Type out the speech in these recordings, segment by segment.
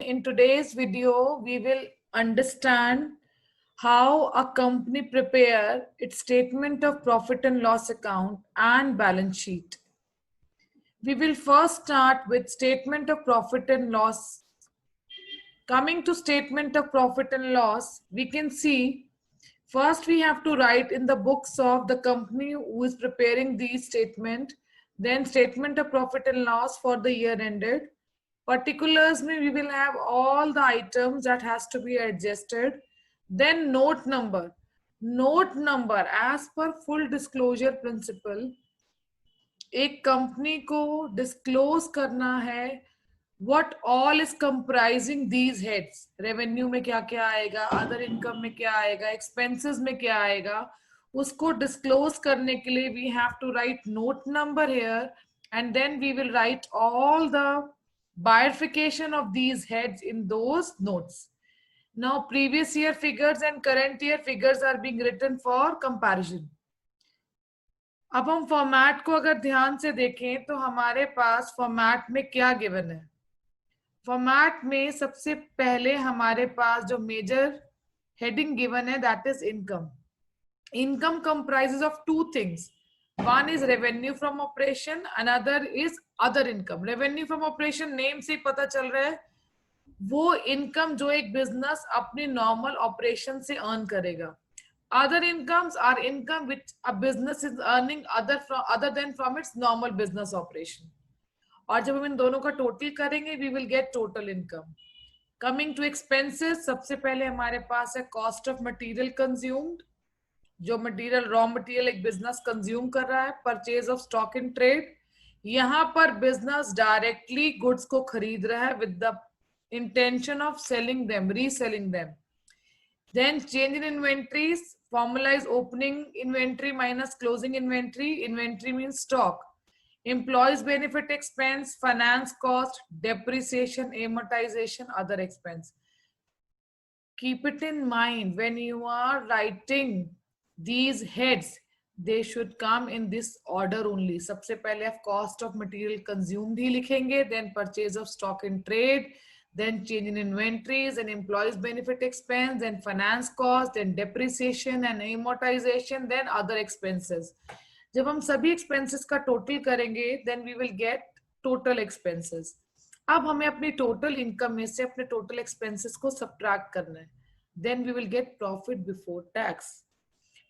In today's video, we will understand how a company prepare its statement of profit and loss account and balance sheet. We will first start with statement of profit and loss. Coming to statement of profit and loss, we can see first we have to write in the books of the company who is preparing the statement, then statement of profit and loss for the year ended. Particulars में we will have all the items that has to be adjusted. Then note number. Note number as per full disclosure principle, एक company को disclose करना है what all is comprising these heads. Revenue में क्या क्या आएगा, other income में क्या आएगा, एक्सपेंसेस में क्या आएगा, उसको डिस्क्लोज करने के लिए we have to write note number here and then we will write all the bifurcation of these heads in those notes. Now previous year figures and current year figures are being written for comparison. अब हम format को अगर ध्यान से देखें तो हमारे पास format में क्या गिवन है. फॉर्मेट में सबसे पहले हमारे पास जो मेजर हेडिंग गिवन है that is income. Income comprises of two things. One is revenue from operation, another is other income. Revenue from operation name से पता चल रहा है वो इनकम जो एक बिजनेस अपनी नॉर्मल ऑपरेशन से अर्न करेगा. Other incomes are income which a business is earning other than from its normal business operation. और जब हम इन दोनों का टोटल करेंगे we will get total income. Coming to expenses, सबसे पहले हमारे पास है cost of material consumed. जो मटेरियल रॉ मटेरियल एक बिजनेस कंज्यूम कर रहा है. Purchase of stock in trade, यहां पर बिजनेस डायरेक्टली गुड्स को खरीद रहा है with the intention of selling them, reselling them. Then change in inventories, formalise opening inventory minus closing inventory. Inventory means stock. Employees benefit expense, finance cost, depreciation, amortisation, other expense. Keep it in mind when you are writing these heads, they should come in this order only. सबसे पहले आप cost of material consumed ही लिखेंगे, then purchase of stock in trade, then change in inventories and employees benefit expense, then finance cost, then depreciation and amortization, then other expenses. जब हम सभी expenses का total करेंगे then we will get total expenses. अब हमें अपनी total income में से अपने टोटल एक्सपेंसेस को सब्ट्रैक्ट करना है. Then we will get profit before tax.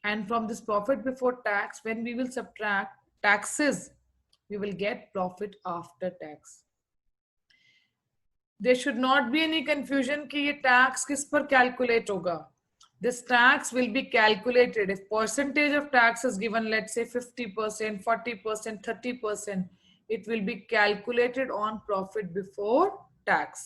And from this profit before tax when we will subtract taxes we will get profit after tax. There should not be any confusion कि ये tax किस पर calculate होगा. This tax will be calculated if percentage of tax is given, let's say 50%, 40%, 30%. It will be calculated on profit before tax.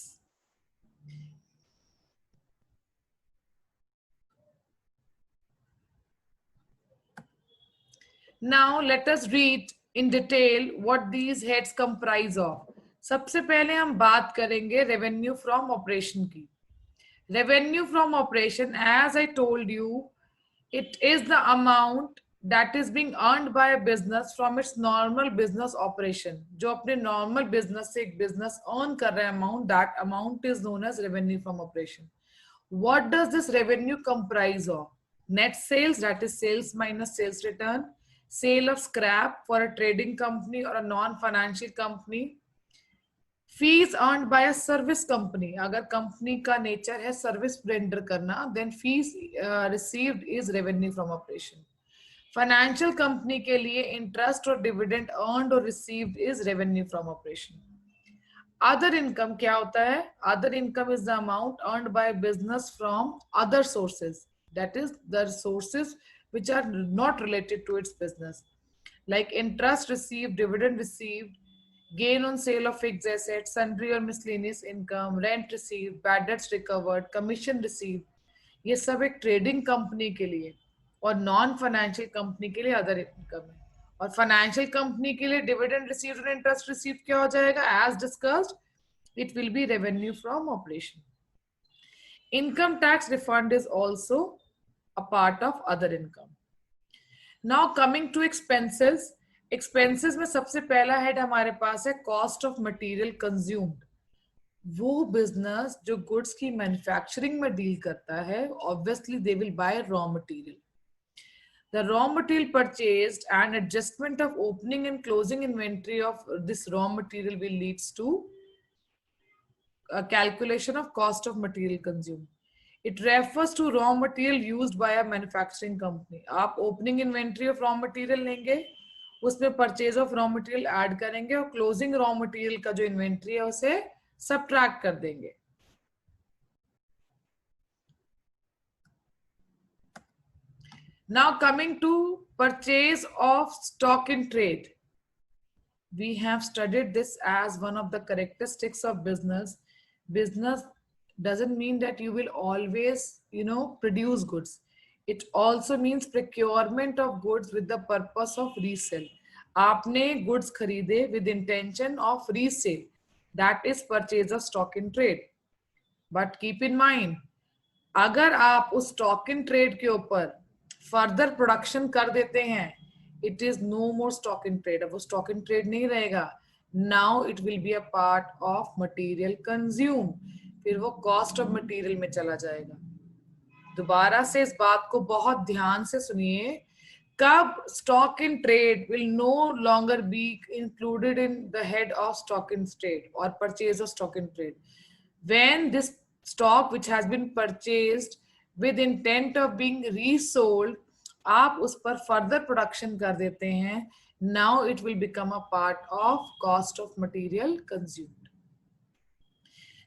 Now let us read in detail what these heads comprise of. सबसे पहले हम बात करेंगे revenue from operation की. Revenue from operation, as I told you, it is the amount that is being earned by a business from its normal business operation. जो अपने normal business से एक business earn कर रहा है amount, that amount is known as revenue from operation. What does this revenue comprise of? Net sales, that is sales minus sales return. Sale of scrap for a trading company or a non-financial company. Fees earned by a service company. अगर company का nature है service render करना, then fees received is revenue from operation. Financial company के लिए interest और dividend earned और received is revenue from operation. Other income क्या होता है? Other income is the amount earned by business from other sources, that is the sources which are not related to its business, like interest received, dividend received, gain on sale of fixed assets, sundry or miscellaneous income, rent received, bad debts recovered, commission received. ये सब एक trading company के लिए और non financial company के लिए other income है. और फाइनेंशियल कंपनी के लिए डिविडेंड रिसीव्ड और इंटरेस्ट रिसीव्ड क्या हो जाएगा? As discussed, it will be revenue from operation. Income tax refund is also a part of other income. Now coming to expenses. Expenses में सबसे पहला हेड हमारे पास है cost of material consumed. वो बिजनेस जो गुड्स की मैन्युफैक्चरिंग में deal करता है, obviously they will buy raw material. The raw material purchased and adjustment of opening and closing inventory of this raw material will leads to a calculation of cost of material consumed. It refers to raw material used by a manufacturing company. आप opening inventory of raw material लेंगे, उसमें purchase of raw material add करेंगे और closing raw material का जो inventory है उसे subtract कर देंगे. Now coming to purchase of stock in trade. We have studied this as one of the characteristics of business. Business doesn't mean that you will always, produce goods. It also means procurement of goods with the purpose of resale. आपने goods खरीदे with intention of resale. That is purchase of stock in trade. But keep in mind, अगर आप उस stock in trade के ऊपर further production कर देते हैं, it is no more stock in trade. अब वो स्टॉक इन ट्रेड नहीं रहेगा. Now it will be a part of material consume. फिर वो कॉस्ट ऑफ मटेरियल में चला जाएगा. दोबारा से इस बात को बहुत ध्यान से सुनिए. कब stock in trade will no longer be included in the head of stock in trade और purchase of stock in trade? When this stock which has been purchased with intent of being resold, आप उस पर further production कर देते हैं, now it will become a part of cost of material consumed.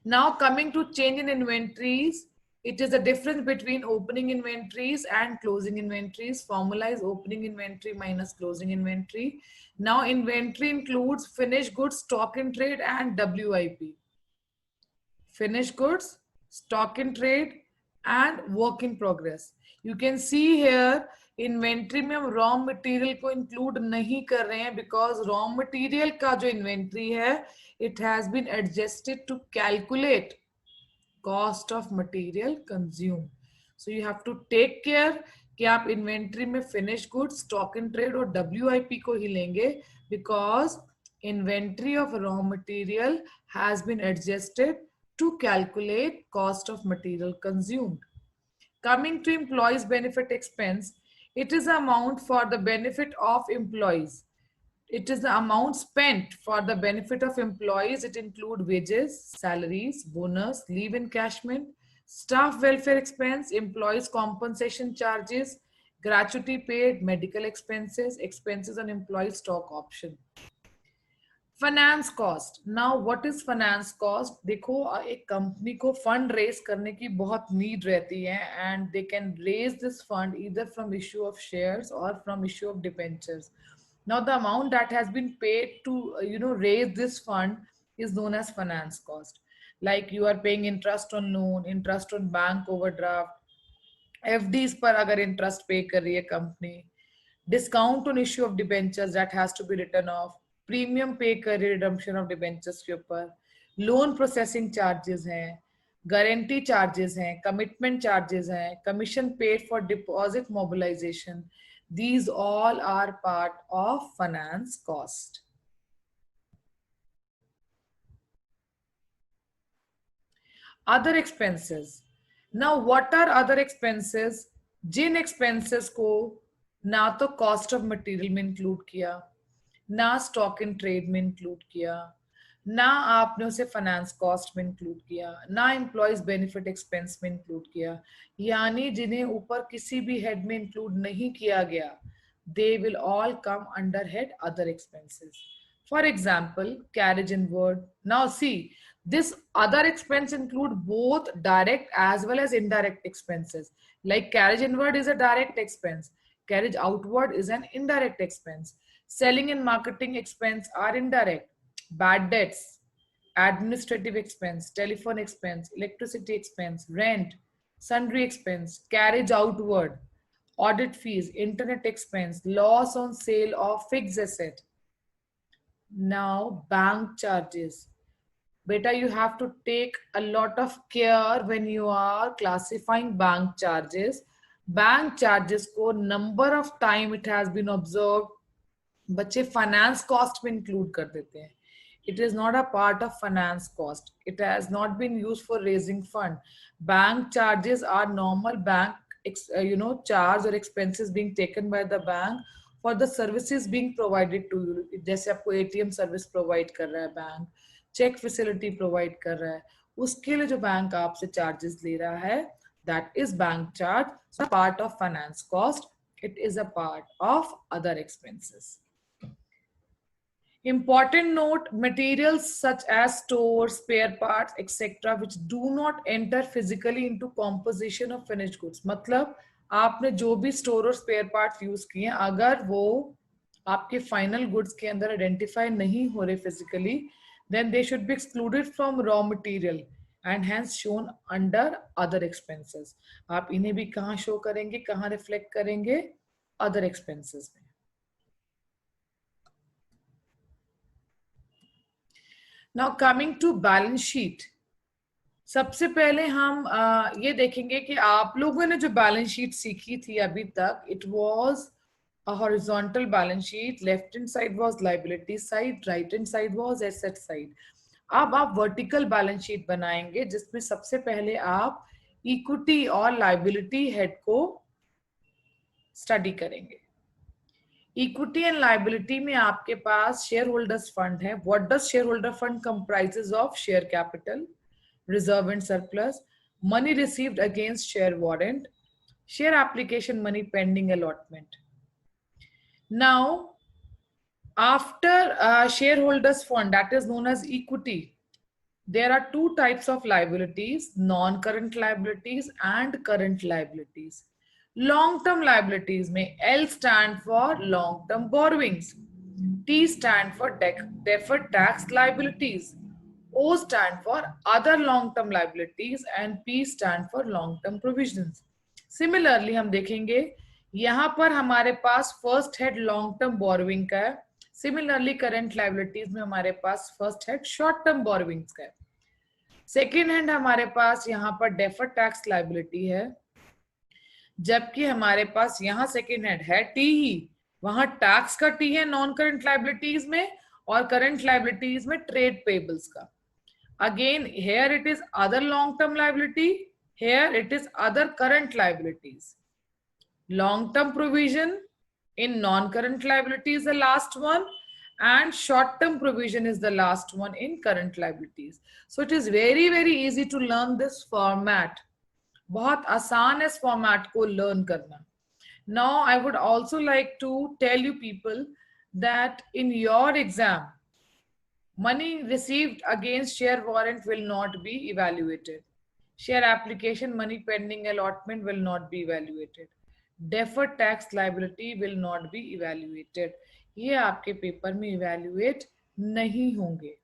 Now coming to change in inventories, it is the difference between opening inventories and closing inventories. Formula is opening inventory minus closing inventory. Now inventory includes finished goods, stock in trade and WIP. Finished goods, stock in trade and work in progress. You can see here inventory में हम raw material को include नहीं कर रहे हैं because raw material का जो inventory है it has been adjusted to calculate cost of material consume. So you have to take care कि आप इन्वेंट्री में finish goods, stock in trade और WIP को ही लेंगे because inventory of raw material has been adjusted to calculate cost of material consumed. Coming to employees benefit expense, it is the amount for the benefit of employees. It is the amount spent for the benefit of employees. It includes wages, salaries, bonus, leave encashment, staff welfare expense, employees compensation charges, gratuity paid, medical expenses, expenses on employee stock option. Finance cost. Now what is finance cost? देखो, एक company को fund raise करने की बहुत need रहती है and they can raise this fund either from issue of shares और from issue of debentures. Now the amount that has been paid to raise this fund is known as finance cost. Like you are paying interest on loan, interest on bank overdraft, FDs पर अगर interest pay कर रही है company, discount on issue of debentures that has to be written off, premium pay कर redemption of debentures के ऊपर, loan processing charges हैं, guarantee charges हैं, कमिटमेंट चार्जेस हैं, commission paid for deposit mobilisation. These all are part of finance cost. Other expenses. Now what are other expenses? जिन expenses को ना तो कॉस्ट ऑफ मटेरियल में इंक्लूड किया, ना स्टॉक इन ट्रेड में इंक्लूड किया, ना आपने उसे फाइनेंस कॉस्ट में इंक्लूड किया, ना एम्प्लॉयज बेनिफिट एक्सपेंस में इंक्लूड किया, यानी जिन्हें ऊपर किसी भी हेड में इंक्लूड नहीं किया गया, they will all come under head other expenses. For example, carriage inward. Now see, this other expense include both direct as well as indirect expenses. Like carriage inward is a direct expense, carriage outward is an indirect expense. Selling and marketing expense are indirect. Bad debts, administrative expense, telephone expense, electricity expense, rent, sundry expense, carriage outward, audit fees, internet expense, loss on sale of fixed asset. Now bank charges. Beta, you have to take a lot of care when you are classifying bank charges. Bank charges को number of time it has been observed बच्चे finance cost में include कर देते हैं. It is not a part of finance cost. It has not been used for raising fund. Bank charges are normal bank, charge or expenses being taken by the bank for the services being provided to you. जैसे आपको ATM service provide कर रहा है bank, check facility provide कर रहा है, उसके लिए जो बैंक आपसे चार्जेस ले रहा है, that is bank charge. So part of finance cost. It is a part of other expenses. Important note, materials such as stores, spare parts, etc. which do not enter physically into composition of finished goods. मतलब आपने जो भी store और spare part use किए हैं, अगर वो आपके फाइनल गुड्स के अंदर आइडेंटिफाई नहीं हो रहे physically, then they should be excluded from raw material and hence shown under other expenses. आप इन्हें भी कहाँ शो करेंगे, कहाँ रिफ्लेक्ट करेंगे? other expenses में. Now coming to balance sheet. सबसे पहले हम ये देखेंगे कि आप लोगों ने जो बैलेंस शीट सीखी थी अभी तक, it was a horizontal balance sheet. Left hand side was liability side, right hand side was asset side. अब आप वर्टिकल बैलेंस शीट बनाएंगे जिसमें सबसे पहले आप इक्विटी और लाइबिलिटी हेड को स्टडी करेंगे. इक्विटी एंड लाइबिलिटी में आपके पास शेयर होल्डर्स फंड है. What does share holder fund comprises of? Share capital, reserve and surplus, money received against share warrant, share application money pending allotment. Now, after shareholders fund, that is known as equity, there are two types of liabilities: non-current liabilities and current liabilities. Long-term liabilities में L stand for long-term borrowings, T stand for deferred tax liabilities, O stand for other long-term liabilities and P stand for long-term provisions. Similarly हम देखेंगे यहाँ पर हमारे पास first head long term borrowing का है. Similarly current liabilities में हमारे पास first head short term borrowings का है. सेकेंड हैंड हमारे पास यहाँ पर डेफर्ड टैक्स लाइबिलिटी है, जबकि हमारे पास यहाँ सेकेंड हैंड है टी ही, वहां टैक्स का टी है नॉन करंट लाइबिलिटीज में, और करंट लाइबिलिटीज में ट्रेड पेबल्स का. Again, here it is other long-term liability. Here it is other current liabilities. Long-term provision in non-current liability is the last one, and short-term provision is the last one in current liabilities. So it is very, very easy to learn this format. बहुत आसान है इस format को learn करना. Now, I would also like to tell you people that in your exam, money received against share warrant will not be evaluated. Share application money pending allotment will not be evaluated. Deferred tax liability will not be evaluated. ये आपके paper में evaluate नहीं होंगे.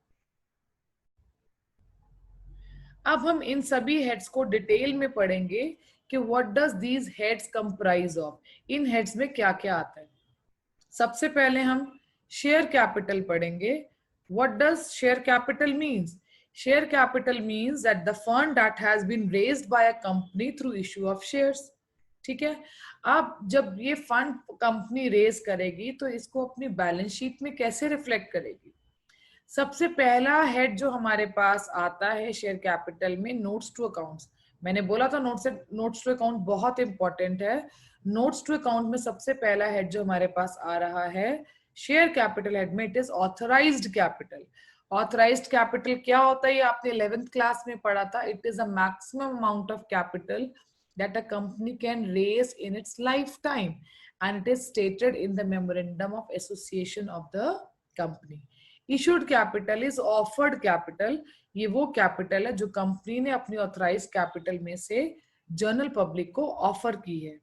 अब हम इन सभी heads को detail में पढ़ेंगे कि what does these heads comprise of. In heads में क्या क्या आता है. सबसे पहले हम शेयर कैपिटल पढ़ेंगे. What does share capital means? Share capital means that the fund that has been raised by a company through issue of shares. ठीक है. अब जब ये फंड कंपनी रेज करेगी तो इसको अपनी बैलेंस शीट में कैसे रिफ्लेक्ट करेगी? सबसे पहला हेड जो हमारे पास आता है शेयर कैपिटल में, नोट्स टू अकाउंट्स. मैंने बोला था नोट्स टू अकाउंट बहुत इंपॉर्टेंट है. नोट्स टू अकाउंट में सबसे पहला हेड जो हमारे पास आ रहा है शेयर कैपिटल हेड में, it is authorised capital. Authorised capital क्या होता है ये आपने 11th क्लास में पढ़ा था. It is a maximum amount of capital that a company can raise in its life time, and it is stated in the memorandum of association of the company. Issued capital is offered capital. ये वो capital है जो company ने अपनी authorise capital में से general public को offer की है.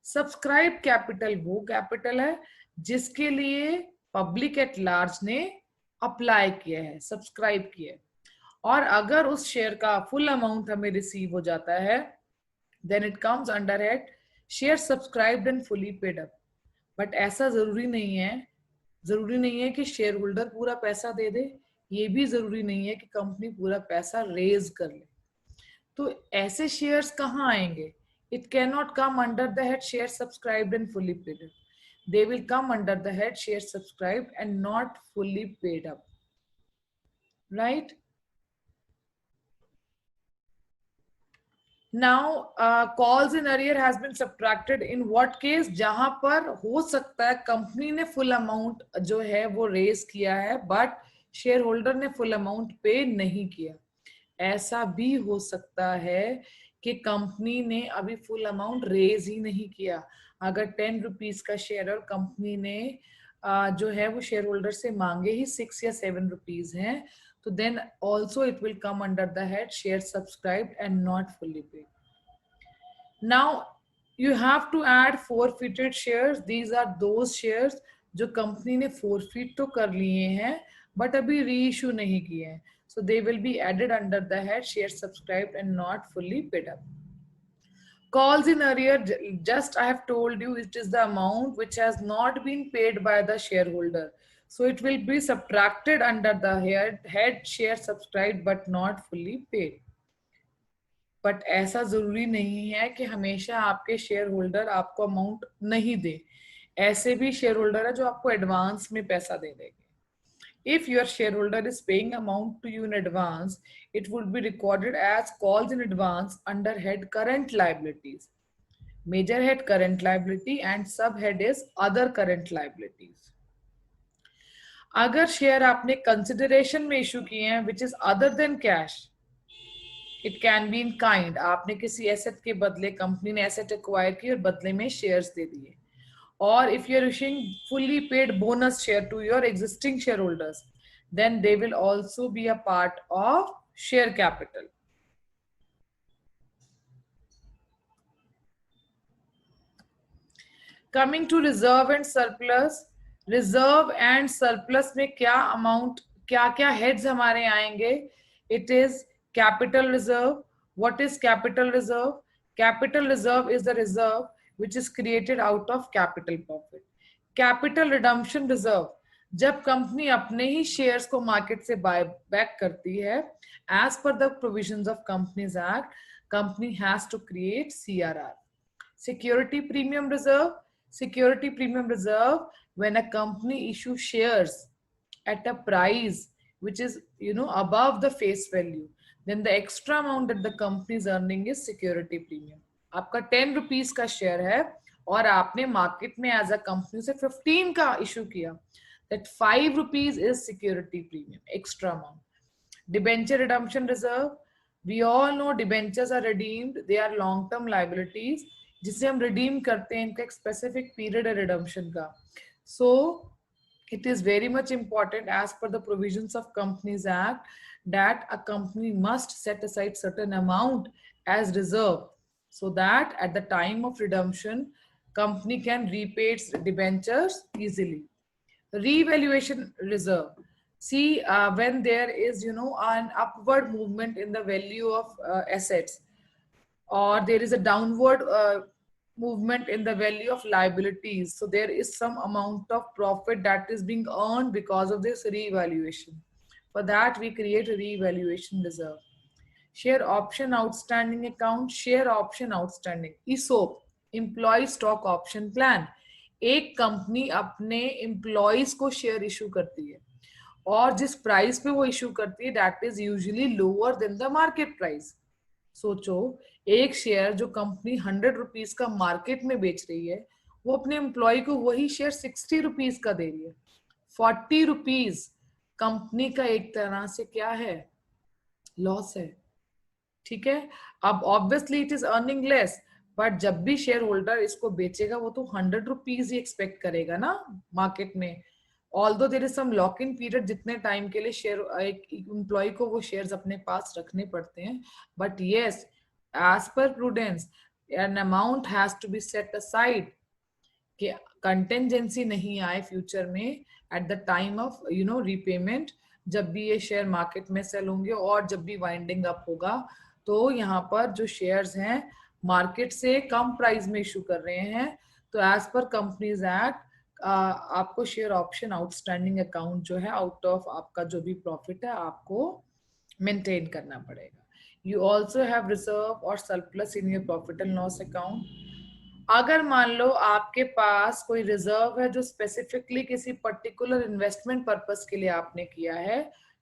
सब्सक्राइब कैपिटल वो कैपिटल है जिसके लिए पब्लिक एट लार्ज ने अप्लाई किया है, सब्सक्राइब किया है, और अगर उस शेयर का फुल अमाउंट हमें रिसीव हो जाता है then it comes under head share subscribed and fully paid up. But ऐसा जरूरी नहीं है कि शेयर होल्डर पूरा पैसा दे दे. ये भी जरूरी नहीं है कि कंपनी पूरा पैसा रेज कर ले. तो ऐसे शेयर्स कहाँ आएंगे? It cannot come under the head share subscribed and fully paid up. They will come under the head share subscribed and not fully paid up. right? Now, calls in arrear has been subtracted in what case? जहां पर हो सकता है company ने full amount जो है वो raise किया है बट शेयर होल्डर ने फुल अमाउंट पे नहीं किया। ऐसा भी हो सकता है कि कंपनी ने अभी फुल अमाउंट रेज ही नहीं किया। अगर 10 रुपीज का शेयर और कंपनी ने जो है वो शेयर होल्डर से मांगे ही 6 या 7 रुपीज हैं, तो then also it will come under the head share subscribed and not fully paid. Now you have to add forfeited shares. These are those shares जो कंपनी ने forfeit तो कर लिए हैं बट अभी रीइश्यू नहीं किए हैं, so they will be added under the head shares subscribed and not fully paid up. Calls in arrear, just I have told you, it is the amount which has not been paid by the shareholder, so it will be subtracted under the head share subscribed but not fully paid. But ऐसा जरूरी नहीं है कि हमेशा आपके share holder आपको amount नहीं दे। ऐसे भी शेयर होल्डर है जो आपको एडवांस में पैसा दे देंगे। If your shareholder is paying amount to you in advance, it would be recorded as calls in advance under head current liabilities. Major head current liability and subhead is other current liabilities. अगर share आपने consideration में issue किए हैं which is other than cash, it can be in kind, आपने किसी asset के बदले, company ने एसेट एक्वायर की और बदले में शेयर्स दे दिए, और if you are issuing fully paid bonus share to your existing share holders, then they will also be a part of share capital. Coming to reserve and surplus, reserve and surplus में क्या amount, क्या क्या heads हमारे आएंगे? It is capital reserve. What is capital reserve? Capital reserve is the reserve which is created out of capital profit. Capital redemption reserve, जब company अपने ही shares को मार्केट से बाय बैक करती है, as per the provisions of Companies Act, company has to create CRR. Security premium reserve, security premium reserve when a company issues shares at a price which is above the face value, then the extra amount that the company is earning is security premium. आपका 10 rupees का share है और आपने market में as a company से 15 का issue किया, that 5 rupees is security premium, extra amount. Debenture redemption reserve, we all know debentures are redeemed, they are long term liabilities जिसे हम रिडीम करते हैं, इनका एक स्पेसिफिक पीरियड है रिडम्पशन का. So it is very much important as per the provisions of Companies Act that a company must set aside certain amount as reserve so that at the time of redemption company can repay its debentures easily. Revaluation reserve, see when there is an upward movement in the value of assets, or there is a downward movement in the value of liabilities, so there is some amount of profit that is being earned because of this revaluation. For that we create a revaluation reserve. Share option outstanding account, share option outstanding, ESOP, employee stock option plan. एक company अपने employees को share issue करती है और जिस price पे वो issue करती है that is usually lower than the market price. सोचो, एक शेयर जो कंपनी 100 रुपीज का मार्केट में बेच रही है, वो अपने एम्प्लॉय को वही शेयर 60 रुपीज का दे रही है. 40 रुपीज कंपनी का एक तरह से क्या है, लॉस है. ठीक है, अब obviously it is earning less, but जब भी शेयर होल्डर इसको बेचेगा वो तो 100 रुपीज ही एक्सपेक्ट करेगा ना मार्केट में. Although there is some lock in period जितने टाइम के लिए शेयर एक एम्प्लॉय को वो शेयर्स अपने पास रखने पड़ते हैं, but yes, as per prudence an amount has to be set aside कि कंटेंजेंसी नहीं आए फ्यूचर में at the time of repayment, जब भी ये शेयर मार्केट में सेल होंगे और जब भी वाइंडिंग अप होगा, तो यहाँ पर जो शेयर्स हैं मार्केट से कम प्राइस में इशू कर रहे हैं, तो एज पर कंपनीज एक्ट आपको शेयर ऑप्शन आउटस्टैंडिंग अकाउंट जो है आउट ऑफ आपका जो भी प्रॉफिट है आपको मेंटेन करना पड़ेगा. You also have reserve or surplus in your profit and loss account. अगर मान लो आपके पास कोई रिजर्व है जो स्पेसिफिकली किसी पर्टिकुलर इन्वेस्टमेंट पर्पस के लिए आपने किया है,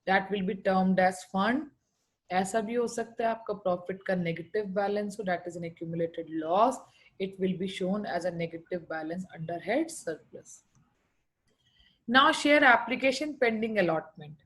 that will be termed as fund. ऐसा भी हो सकता है आपका प्रॉफिट का नेगेटिव बैलेंस हो, that is an accumulated loss. It will be shown as a negative balance under head surplus. Now share application pending allotment.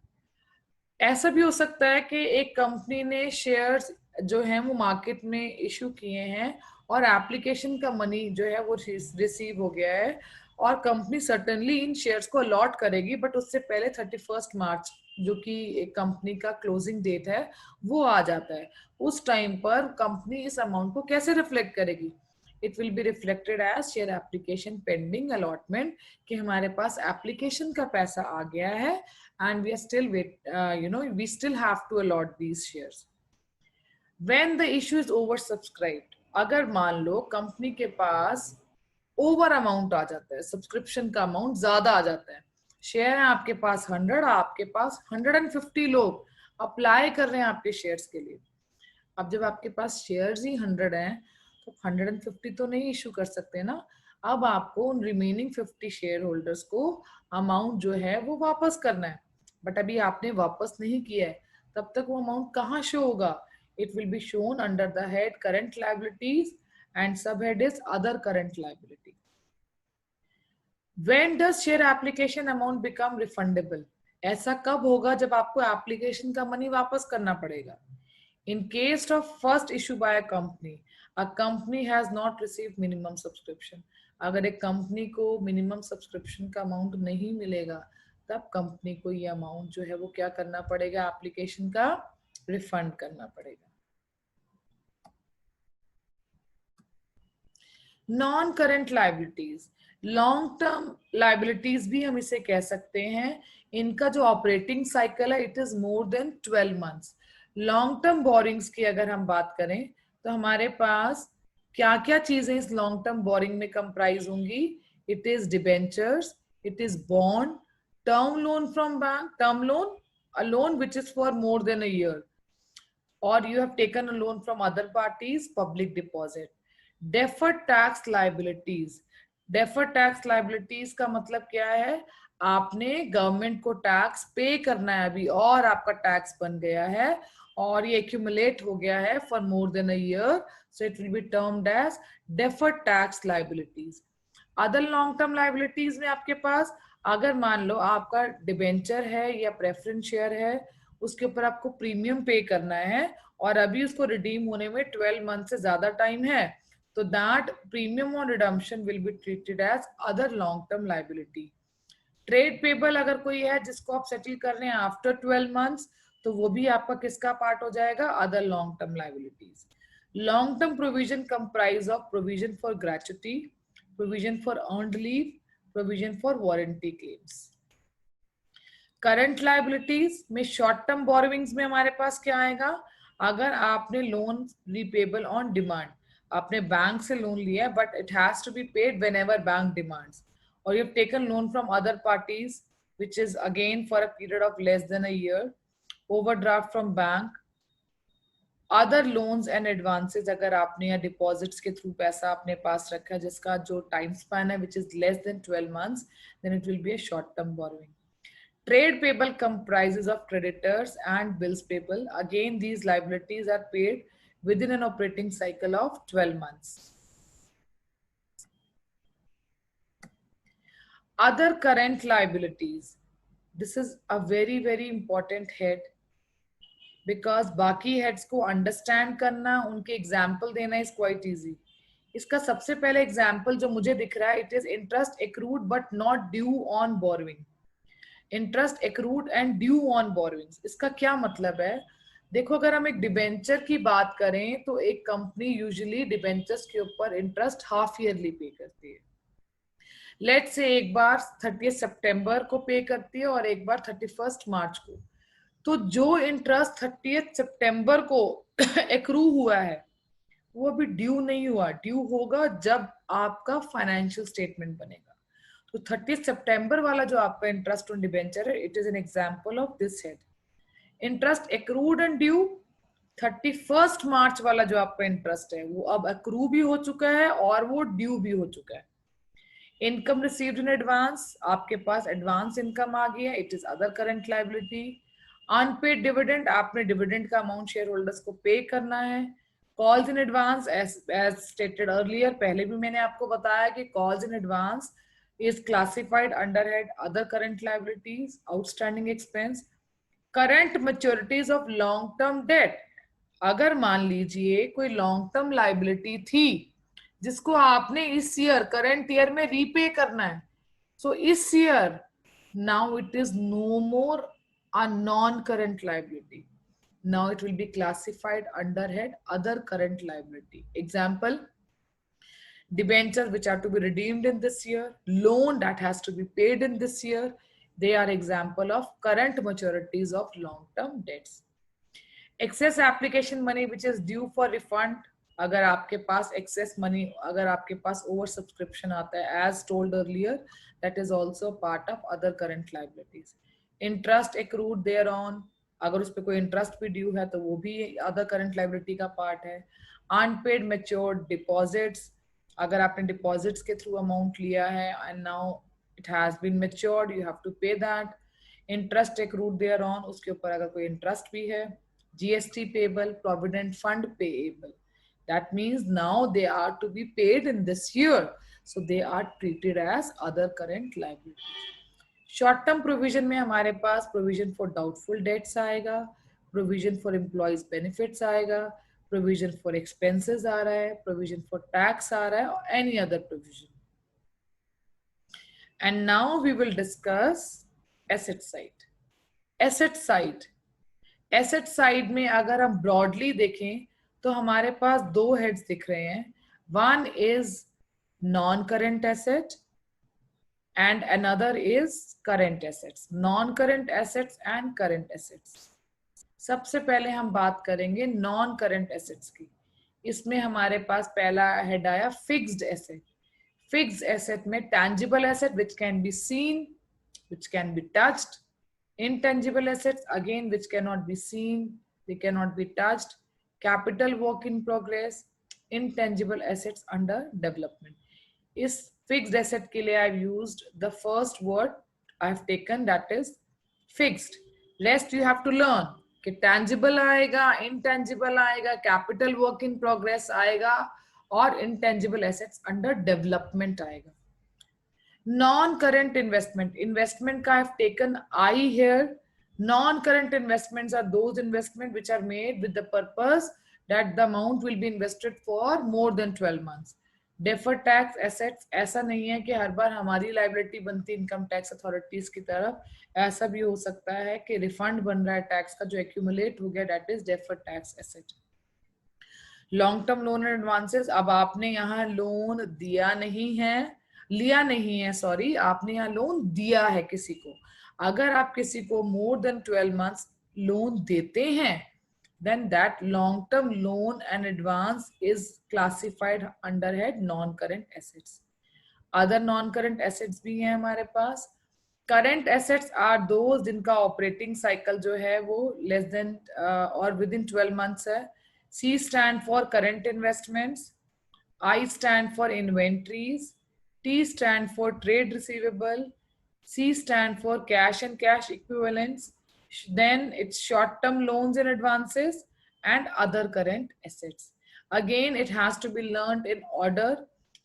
ऐसा भी हो सकता है कि एक कंपनी ने शेयर्स जो हैं वो मार्केट में इशू किए हैं और एप्लीकेशन का मनी जो है वो रिसीव हो गया है और कंपनी सर्टेनली इन शेयर्स को अलॉट करेगी, बट उससे पहले 31 मार्च जो कि एक कंपनी का क्लोजिंग डेट है वो आ जाता है. उस टाइम पर कंपनी इस अमाउंट को कैसे रिफ्लेक्ट करेगी? It will be reflected as share application pending allotment, कि हमारे पास एप्लीकेशन का पैसा आ गया है and we are still we still have to allot these shares. When the issue is oversubscribed, अगर मान लो कंपनी के पास ओवर अमाउंट आ जाता है, सब्सक्रिप्शन का अमाउंट ज्यादा आ जाता है, शेयर है आपके पास 100, आपके पास 150 लोग अप्लाई कर रहे हैं आपके शेयर्स के लिए. अब जब आपके पास शेयर्स ही 100 हैं तो 150 तो नहीं इशू कर सकते ना. अब आपको उन रिमेनिंग 50 शेयर होल्डर्स को अमाउंट जो है वो वापस करना है, बट अभी आपने वापस नहीं किया है. तब तक वो अमाउंट कहाँ शो होगा? It will be shown under the head current liabilities and sub head is other current liability. When does share application amount become refundable? ऐसा कब होगा जब आपको एप्लीकेशन का मनी वापस करना पड़ेगा? In case of first issue by a company has not received minimum subscription. अगर एक कंपनी को मिनिमम सब्सक्रिप्शन का अमाउंट नहीं मिलेगा तब कंपनी को ये अमाउंट जो है वो क्या करना पड़ेगा? एप्लीकेशन का रिफंड करना पड़ेगा. Non current liabilities, long term liabilities भी हम इसे कह सकते हैं. इनका जो ऑपरेटिंग साइकिल है it is more than 12 months. Long term borrowings की अगर हम बात करें तो हमारे पास क्या क्या चीजें इस लॉन्ग टर्म बोरिंग में कंप्राइज होंगी? It is debentures, it is bond, term loan from bank, term loan, a loan which is for more than a year, or you have taken a loan from other parties, public deposit. Deferred tax liabilities. Deferred tax liabilities का मतलब क्या है? आपने government को tax पे करना है अभी और आपका टैक्स बन गया है और ये एक्यूमुलेट हो गया है for more than a year, so it will be termed as deferred tax liabilities. Other long term liabilities में आपके पास अगर मान लो आपका डिबेंचर है या प्रेफरेंस शेयर है, उसके ऊपर आपको प्रीमियम पे करना है और अभी उसको रिडीम होने में 12 मंथ से ज्यादा टाइम है, तो that premium on redemption will be treated as other long term liability. Trade payable अगर कोई है जिसको आप सेटल कर रहे हैं आफ्टर 12 मंथ्स, तो वो भी आपका किसका पार्ट हो जाएगा? Other long term liabilities. Long term provision comprise of provision for gratuity, provision for earned leave, provision for warranty claims. Current liabilities में शॉर्ट टर्म बोरोविंग्स में हमारे पास क्या आएगा? अगर आपने लोन रीपेबल ऑन डिमांड, आपने बैंक से लोन लिया but it has to be paid whenever bank demands, और you have taken loan from other parties which is again for a period of less than a year, overdraft from bank, other loans and advances अगर आपने या deposits के through पैसा अपने पास रखा है जिसका जो टाइम स्पैन है which is less than 12 months, then it will be a short term borrowing. Trade payable comprises of creditors and bills payable. Again, these liabilities are paid within an operating cycle of 12 months. Other current liabilities. This is a very, very important head because बाकी heads को understand करना, उनके example देना is quite easy. इसका सबसे पहले example जो मुझे दिख रहा है, it is interest accrued but not due on borrowing. Interest accrued and due on borrowings. इसका क्या मतलब है? देखो, अगर हम एक डिबेंचर की बात करें तो एक कंपनी यूजुअली डिबेंचर्स के ऊपर इंटरेस्ट हाफ ईयरली पे करती है. लेट्स से एक बार 30 सितंबर को पे करती है और एक बार 31 मार्च को. तो जो इंटरेस्ट 30 सितंबर को एक्रू हुआ है वो अभी ड्यू नहीं हुआ. ड्यू होगा जब आपका फाइनेंशियल स्टेटमेंट बनेगा. तो 30 सितंबर वाला जो आपका इंटरेस्ट ऑन डिबेंचर है, it is an example of this head. Interest accrued and due, 31 मार्च वाला जो आपका इंटरेस्ट है वो अब एक्रू भी हो चुका है और वो ड्यू भी हो चुका है. इनकम रिसीव्ड इन एडवांस, आपके पास एडवांस इनकम आ गई है, it is other current liability. Unpaid dividend, आपने डिविडेंड का अमाउंट शेयर होल्डर्स को पे करना है. Calls in advance, as stated earlier, पहले भी मैंने आपको बताया कि calls in advance is classified under head other current liabilities, outstanding expense. Current maturities of long term debt, अगर मान लीजिए कोई लॉन्ग टर्म लाइबिलिटी थी जिसको आपने इस ईयर करंट ईयर में रीपे करना है, सो इस year now it is no more a non-current liability. Now it will be classified under head other current liability. Example, debentures which are to be redeemed in this year, loan that has to be paid in this year, they are example of current maturities of long-term debts. Excess application money which is due for refund, अगर आपके पास excess money, अगर आपके पास over subscription आता है, as told earlier, that is also part of other current liabilities. Interest accrued thereon, अगर उस पर कोई इंटरेस्ट भी ड्यू है तो वो भी अदर करंट लाइबिलिटी का पार्ट है. अनपेड मैच्योर्ड डिपॉजिट्स, अगर आपने डिपॉजिट्स के थ्रू अमाउंट लिया है and now it has been matured, you have to pay that. Interest accrued thereon, उसके ऊपर अगर कोई इंटरेस्ट भी है. GST payable, provident fund payable, that means now they are to be paid in this year, so they are treated as other current liabilities. Short term provision में हमारे पास provision for doubtful debts आएगा, provision for employees benefits आएगा, provision for expenses आ रहा है, provision for tax आ रहा है और any other provision. And now we will discuss asset side. Asset side, asset side में अगर हम ब्रॉडली देखें तो हमारे पास दो हेड्स दिख रहे हैं. One is non current asset and another is current assets. Non-current assets and current assets. सबसे पहले हम बात करेंगे नॉन करंट एसेट्स की. इसमें हमारे पास पहला हेड आया फिक्स्ड एसेट. फिक्स्ड एसेट में tangible asset which can be seen, which can be touched. Intangible assets again which cannot be seen, they cannot be touched. Capital work in progress. Intangible assets under development. इस fixed asset के लिए I've used the first word I've taken, that is fixed. Rest you have to learn कि tangible आएगा, intangible आएगा, capital work in progress आएगा और intangible assets under development आएगा. Non-current investment, investment का I've taken I here. Non-current investments are those investments which are made with the purpose that the amount will be invested for more than 12 months. Deferred tax assets, ऐसा नहीं है कि हर बार हमारी liability बनती income tax authorities की तरफ. ऐसा भी हो सकता है कि रिफंड बन रहा है टैक्स का जो एक्यूमुलेट हो गया, that is deferred tax asset. Long term loan and advances, अब आपने यहाँ लोन दिया नहीं है, लिया नहीं है, सॉरी, आपने यहाँ लोन दिया है किसी को. अगर आप किसी को मोर देन 12 मंथ्स लोन देते हैं, then that long term loan and advance is classified under head non current assets. Other non current assets भी हैं हमारे पास. Current assets are those जिनका operating cycle जो है वो less than or within 12 months है. C stand for current investments, I stand for inventories, T stand for trade receivable, C stand for cash and cash equivalents. Then it's short-term loans and advances and other current assets. Again, it has to be learned in order.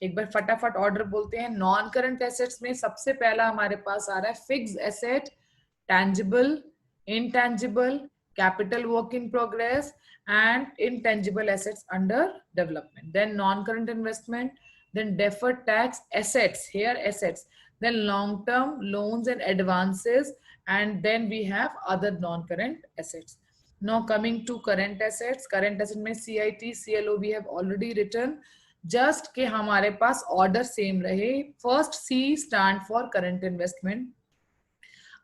एक बार फटाफट order बोलते हैं. Non current assets में सबसे पहला हमारे पास आ रहा है fixed asset, tangible, intangible, capital work in progress and intangible assets under development. Then non-current investment, then deferred tax assets, here assets, then long-term loans and advances, and then we have other non-current assets. Now coming to current assets. Current asset में CIT, CLO we have already written. Just कि हमारे पास order same रहे. First C stand for current investment,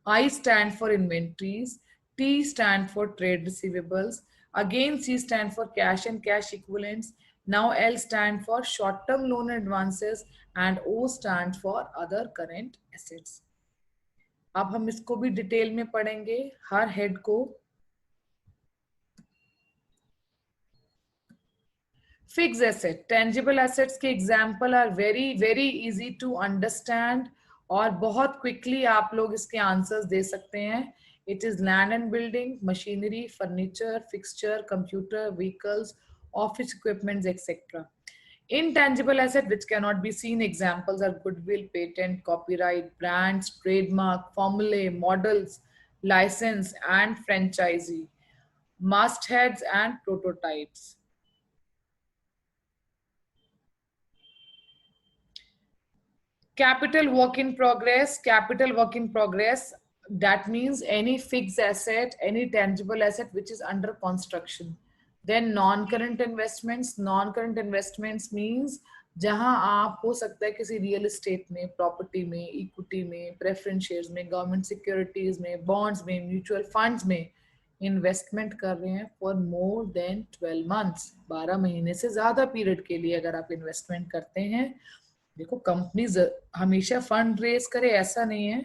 I stand for inventories, T stand for trade receivables, again C stand for cash and cash equivalents. Now L stand for short-term loan advances and O stand for other current assets. अब हम इसको भी detail में पढ़ेंगे हर head को. Fixed asset, tangible assets के example are very very easy to understand और बहुत क्विकली आप लोग इसके आंसर्स दे सकते हैं. It is land and building, machinery, furniture, fixture, computer, vehicles, office equipments, etc. Intangible asset which cannot be seen examples are goodwill, patent, copyright, brands, trademark, formulae, models, license, and franchisee, mastheads and prototypes. Capital work in progress, that means any fixed asset, any tangible asset which is under construction. Then non-current investments means जहां आप हो सकता है किसी real estate में, property में, equity में, preference shares में, गवर्नमेंट सिक्योरिटीज में, बॉन्ड्स में, म्यूचुअल फंड्स में इन्वेस्टमेंट कर रहे हैं फॉर मोर देन 12 मंथ्स, 12 महीने से ज्यादा पीरियड के लिए अगर आप इन्वेस्टमेंट करते हैं। देखो कंपनी हमेशा फंड रेज करे ऐसा नहीं है,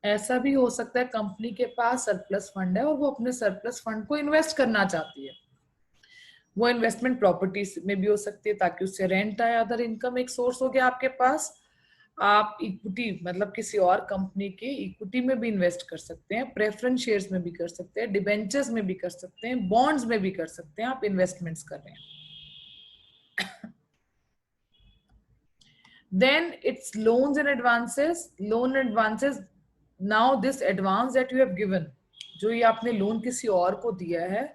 ऐसा भी हो सकता है कंपनी के पास सरप्लस फंड है और वो अपने सरप्लस फंड को इन्वेस्ट करना चाहती है। वो इन्वेस्टमेंट प्रॉपर्टीज में भी हो सकती है ताकि उससे रेंट आए, अदर इनकम एक सोर्स हो गया आपके पास। आप इक्विटी मतलब किसी और कंपनी के इक्विटी में भी इन्वेस्ट कर सकते हैं, प्रेफरेंस शेयर्स में भी कर सकते हैं, डिबेंचर्स में भी कर सकते हैं, बॉन्ड्स में भी कर सकते हैं, आप इन्वेस्टमेंट्स कर रहे हैं। Then it's loans and advances. Loan and advances. Now this advance that you have given, जो ये आपने लोन किसी और को दिया है,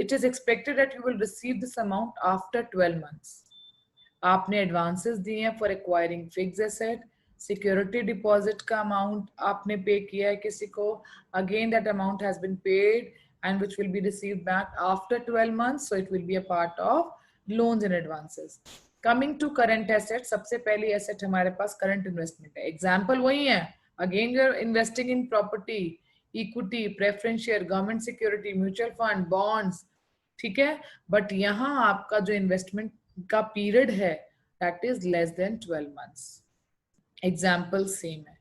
it is expected that you will receive this amount after 12 months. आपने एडवांसेस दिए हैं for acquiring fix asset, security deposit का अमाउंट आपने पे किया है किसी को, again that amount has been paid and which will be received back after 12 months, so it will be a part of loans and advances. Coming to current asset, सबसे पहली asset हमारे पास current investment है। Example वही है, again you are investing in property, equity, preference share, government security, mutual fund, bonds, ठीक है। But यहाँ आपका जो इन्वेस्टमेंट का पीरियड है that is less than 12 months। Example same है।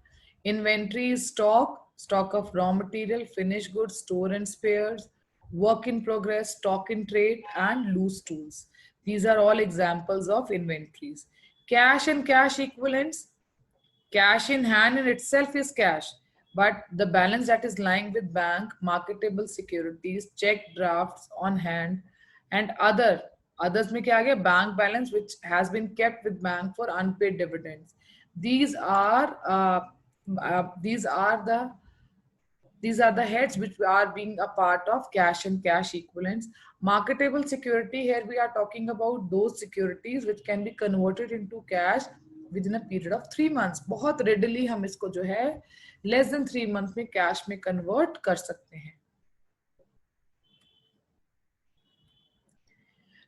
Inventory, stock of raw material, finish goods, store and spares, work in progress, stock in trade, and loose tools. These are all examples of inventories. Cash and cash equivalents. Cash in hand in itself is cash, but the balance that is lying with bank, marketable securities, check drafts on hand, and others में क्या आ गया, bank balance which has been kept with bank for unpaid dividends. These are uh, these are the heads which are being a part of cash and cash equivalents. Marketable security, here we are talking about those securities which can be converted into cash within a period of 3 months. बहुत readily हम इसको जो है less than 3 months में cash में convert कर सकते हैं.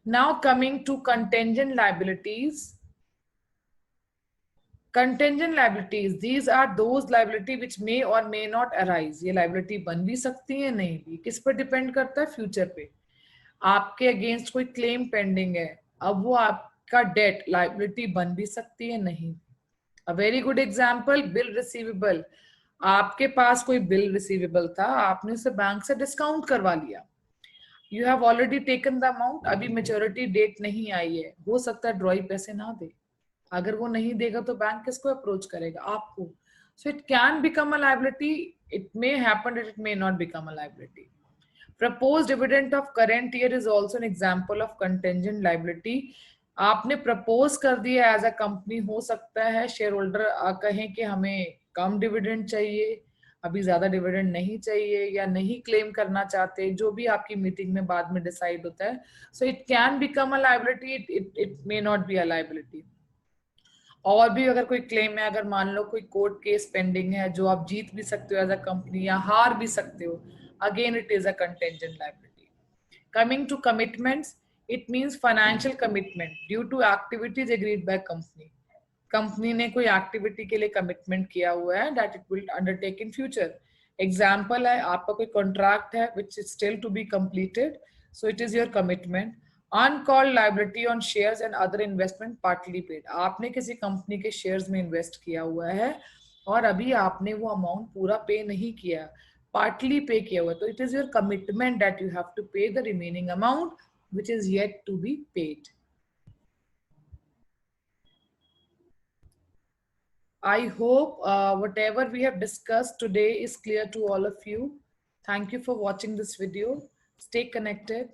Now coming to contingent liabilities. Contingent liabilities, these are those liability which may or may not arise. ये liability बन भी सकती है, नहीं भी, किस पर डिपेंड करता है, फ्यूचर पे। आपके अगेंस्ट कोई क्लेम पेंडिंग है, अब वो आपका डेट लाइबिलिटी बन भी सकती है, नहीं। A very good example, bill receivable. आपके पास कोई बिल रिसीवेबल था, आपने उसे बैंक से डिस्काउंट करवा लिया, you have already taken the amount, अभी मेच्योरिटी डेट नहीं आई है, हो सकता है ड्रॉई पैसे ना दे, अगर वो नहीं देगा तो बैंक किसको अप्रोच करेगा, आपको। So it can become a liability, it may happen that it may not become a liability. Propose dividend of current year is also an example of contingent liability. आपने प्रपोज कर दिया as a company, हो सकता है share holder कहें कि हमें कम dividend चाहिए, अभी ज्यादा डिविडेंड नहीं चाहिए, या नहीं क्लेम करना चाहते, जो भी आपकी मीटिंग में बाद में डिसाइड होता है। So it can become a liability, it may not be a liability. और भी अगर कोई क्लेम है, अगर मान लो कोई कोर्ट केस पेंडिंग है जो आप जीत भी सकते हो एज अ कंपनी या हार भी सकते हो, again it is a contingent liability. Coming to commitments, it means financial commitment due to activities agreed by company. Company ने कोई एक्टिविटी के लिए कमिटमेंट किया हुआ है that it will undertake in future. Example है, आपका कोई कॉन्ट्रैक्ट है which is still to be completed, so it is your commitment. Uncalled liability on shares and other investment partly paid. आपने किसी कंपनी के शेयर्स में इन्वेस्ट किया हुआ है और अभी आपने वो अमाउंट पूरा पे नहीं किया, पार्टली पे किया हुआ है, तो it is your commitment that you have to pay the remaining amount which is yet to be paid. I hope whatever we have discussed today is clear to all of you. Thank you for watching this video. Stay connected.